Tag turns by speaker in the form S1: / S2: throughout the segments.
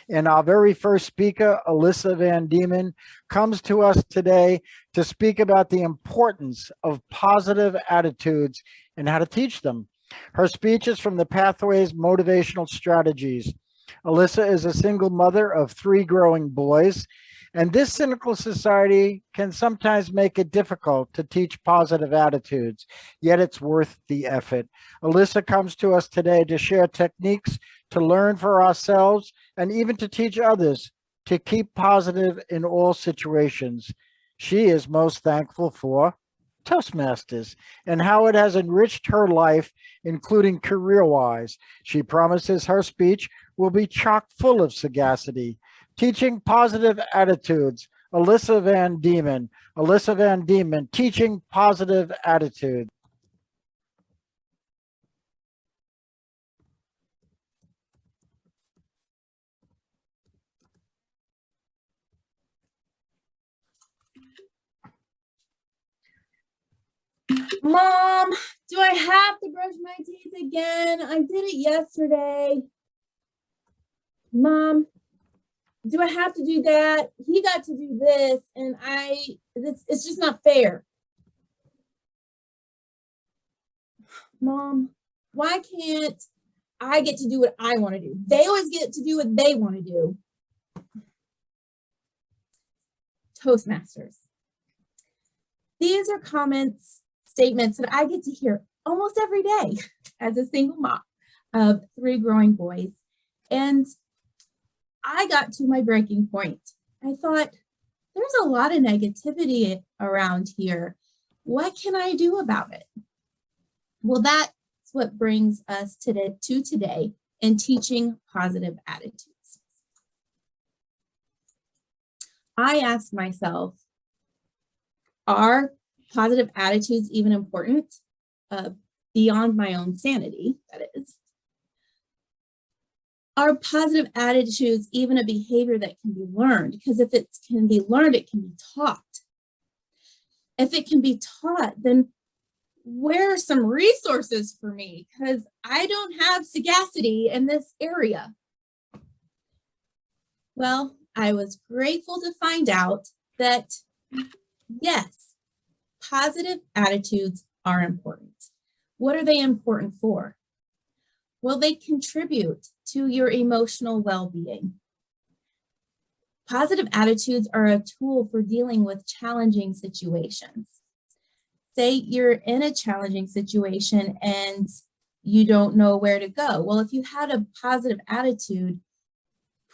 S1: And our very first speaker, Alyssa VanDeman, comes to us today to speak about the importance of positive attitudes and how to teach them. Her speech is from the Pathways Motivational Strategies. Alyssa is a single mother of 3 growing boys, and this cynical society can sometimes make it difficult to teach positive attitudes, yet it's worth the effort. Alyssa comes to us today to share techniques to learn for ourselves and even to teach others to keep positive in all situations. She is most thankful for Toastmasters and how it has enriched her life, including career-wise. She promises her speech will be chock full of sagacity. Teaching positive attitudes, Alyssa VanDeman. Alyssa VanDeman, teaching positive attitudes.
S2: Mom, do I have to brush my teeth again? I did it yesterday. Mom, do I have to do that? He got to do this, and it's just not fair. Mom, why can't I get to do what I want to do? They always get to do what they want to do. Toastmasters. These are statements that I get to hear almost every day as a single mom of 3 growing boys. And I got to my breaking point. I thought, there's a lot of negativity around here. What can I do about it? Well, that's what brings us to today in teaching positive attitudes. I asked myself, are positive attitudes even important beyond my own sanity, that is? Are positive attitudes even a behavior that can be learned? Because if it can be learned, it can be taught. If it can be taught, then where are some resources for me? Because I don't have sagacity in this area. Well, I was grateful to find out that, yes, positive attitudes are important. What are they important for? Well, they contribute to your emotional well-being. Positive attitudes are a tool for dealing with challenging situations. Say you're in a challenging situation and you don't know where to go. Well, if you had a positive attitude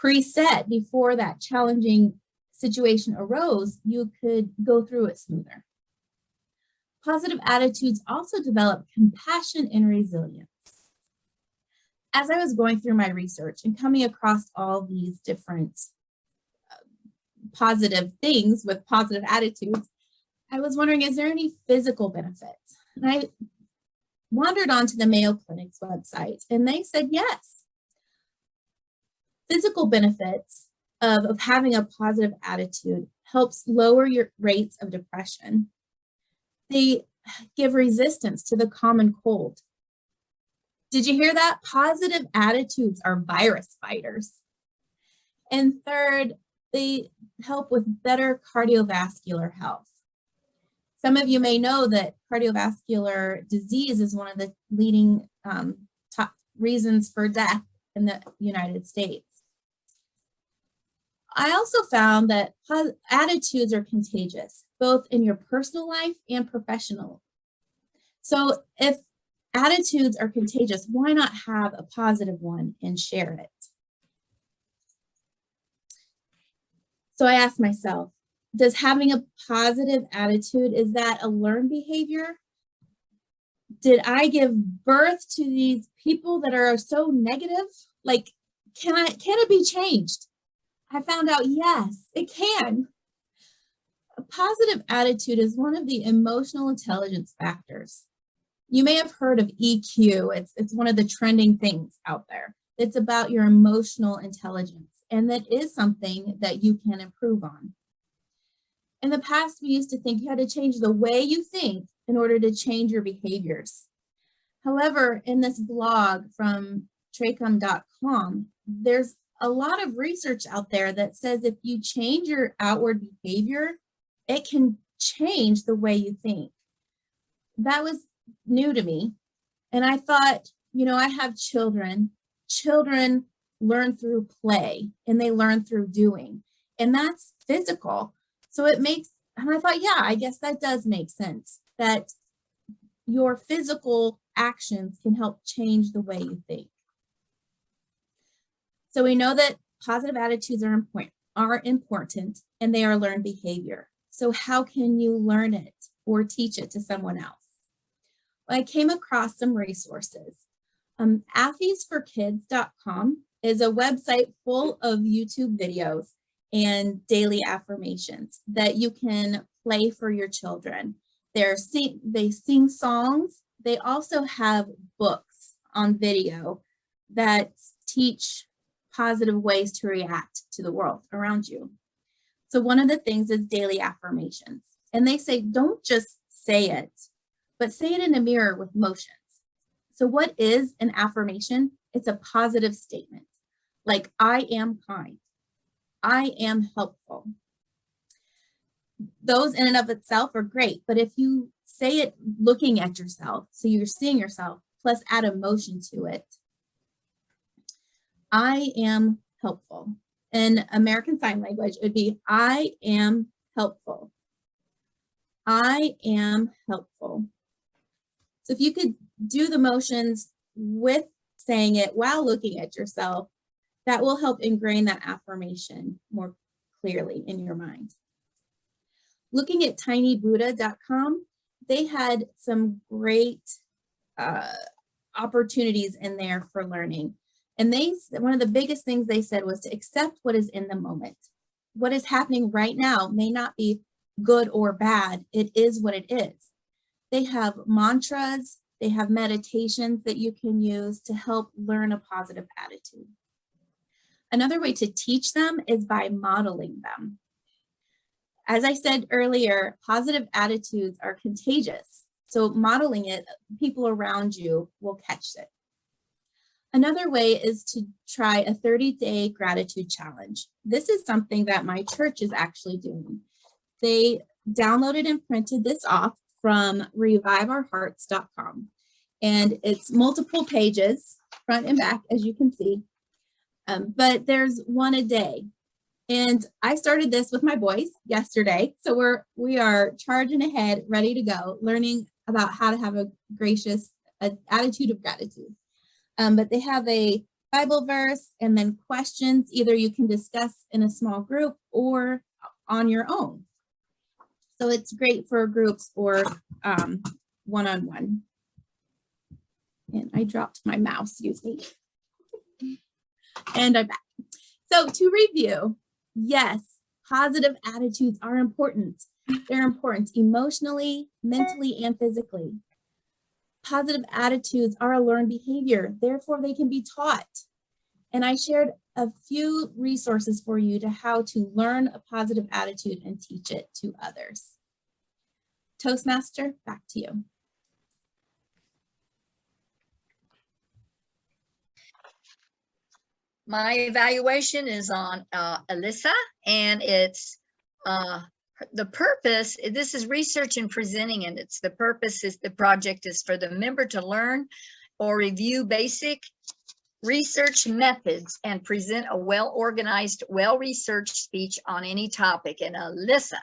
S2: preset before that challenging situation arose, you could go through it smoother. Positive attitudes also develop compassion and resilience. As I was going through my research and coming across all these different positive things with positive attitudes, I was wondering, is there any physical benefits? And I wandered onto the Mayo Clinic's website, and they said yes. Physical benefits of having a positive attitude helps lower your rates of depression. They give resistance to the common cold. Did you hear that? Positive attitudes are virus fighters. And third, they help with better cardiovascular health. Some of you may know that cardiovascular disease is one of the leading top reasons for death in the United States. I also found that attitudes are contagious, both in your personal life and professional. So if attitudes are contagious, why not have a positive one and share it? So I asked myself, does having a positive attitude, is that a learned behavior? Did I give birth to these people that are so negative? Like, can it be changed? I found out, yes, it can. A positive attitude is one of the emotional intelligence factors. You may have heard of EQ. It's one of the trending things out there. It's about your emotional intelligence, and that is something that you can improve on. In the past, we used to think you had to change the way you think in order to change your behaviors. However, in this blog from Tracom.com, there's a lot of research out there that says if you change your outward behavior, it can change the way you think. That was new to me. And I thought, I have children. Children learn through play and they learn through doing. And that's physical. So and I thought, yeah, I guess that does make sense, that your physical actions can help change the way you think. So we know that positive attitudes are important and they are learned behavior. So how can you learn it or teach it to someone else? Well, I came across some resources. AffysForKids.com is a website full of YouTube videos and daily affirmations that you can play for your children. They sing songs. They also have books on video that teach positive ways to react to the world around you. So one of the things is daily affirmations. And they say, don't just say it, but say it in a mirror with motions. So what is an affirmation? It's a positive statement, like I am kind, I am helpful. Those in and of itself are great, but if you say it looking at yourself, so you're seeing yourself, plus add emotion to it, I am helpful. In American Sign Language, it would be I am helpful. I am helpful. So if you could do the motions with saying it while looking at yourself, that will help ingrain that affirmation more clearly in your mind. Looking at tinybuddha.com, they had some great opportunities in there for learning. And one of the biggest things they said was to accept what is in the moment. What is happening right now may not be good or bad. It is what it is. They have mantras, they have meditations that you can use to help learn a positive attitude. Another way to teach them is by modeling them. As I said earlier, positive attitudes are contagious. So modeling it, people around you will catch it. Another way is to try a 30-day gratitude challenge. This is something that my church is actually doing. They downloaded and printed this off from reviveourhearts.com. And it's multiple pages, front and back, as you can see. But there's one a day. And I started this with my boys yesterday. So we are charging ahead, ready to go, learning about how to have a gracious attitude of gratitude. But they have a Bible verse and then questions. Either you can discuss in a small group or on your own. So it's great for groups or one-on-one. And I dropped my mouse, excuse me. And I'm back. So to review, yes, positive attitudes are important. They're important emotionally, mentally, and physically. Positive attitudes are a learned behavior, therefore they can be taught. And I shared a few resources for you to how to learn a positive attitude and teach it to others. Toastmaster, back to you.
S3: My evaluation is on Alyssa, and it's the purpose, this is research and presenting, and it's the purpose is the project is for the member to learn or review basic research methods and present a well-organized, well-researched speech on any topic. And Alyssa,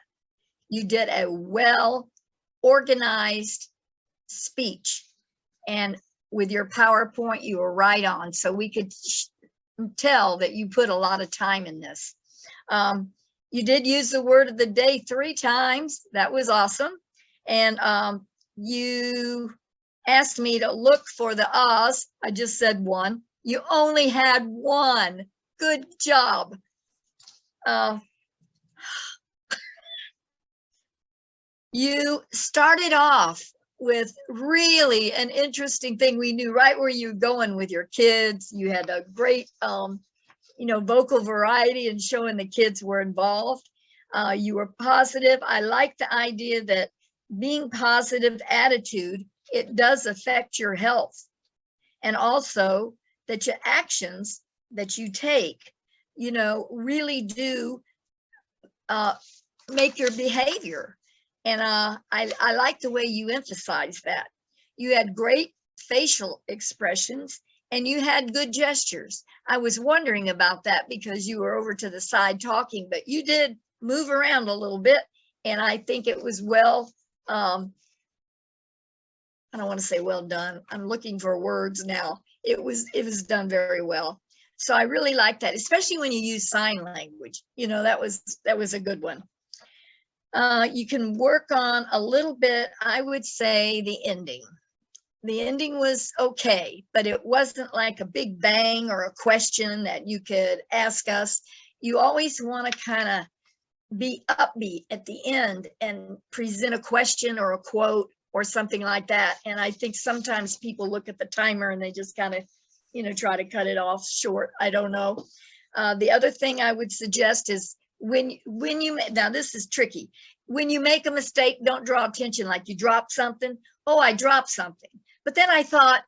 S3: you did a well-organized speech, and with your PowerPoint, you were right on. So we could tell that you put a lot of time in this. You did use the word of the day 3 times. That was awesome. And you asked me to look for the ahs. I just said 1. You only had 1. Good job. You started off with really an interesting thing. We knew right where you were going with your kids. You had a great vocal variety and showing the kids were involved. You were positive. I like the idea that being positive attitude, it does affect your health. And also that your actions that you take you know, really do make your behavior. And I like the way you emphasize that. You had great facial expressions and you had good gestures. I was wondering about that because you were over to the side talking, but you did move around a little bit. And I think it was well, I don't want to say well done. I'm looking for words now. It was done very well. So I really like that, especially when you use sign language. You know, that was a good one. You can work on a little bit, I would say, the ending. The ending was okay, but it wasn't like a big bang or a question that you could ask us. You always want to kind of be upbeat at the end and present a question or a quote or something like that. And I think sometimes people look at the timer and they just kind of, you know, try to cut it off short. I don't know. The other thing I would suggest is when you, now this is tricky. When you make a mistake, don't draw attention like you dropped something. Oh, I dropped something. But then I thought,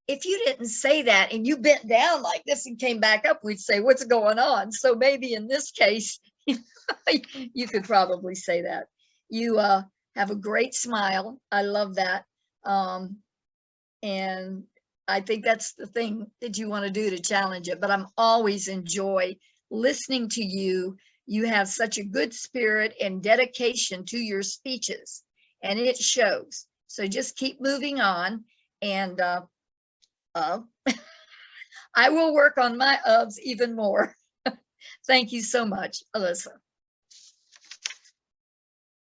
S3: if you didn't say that and you bent down like this and came back up, we'd say, what's going on? So maybe in this case, you could probably say that. You have a great smile. I love that. And I think that's the thing that you want to do to challenge it. But I'm always enjoy listening to you. You have such a good spirit and dedication to your speeches, and it shows. So just keep moving on. And I will work on my ofs even more. Thank you so much, Alyssa.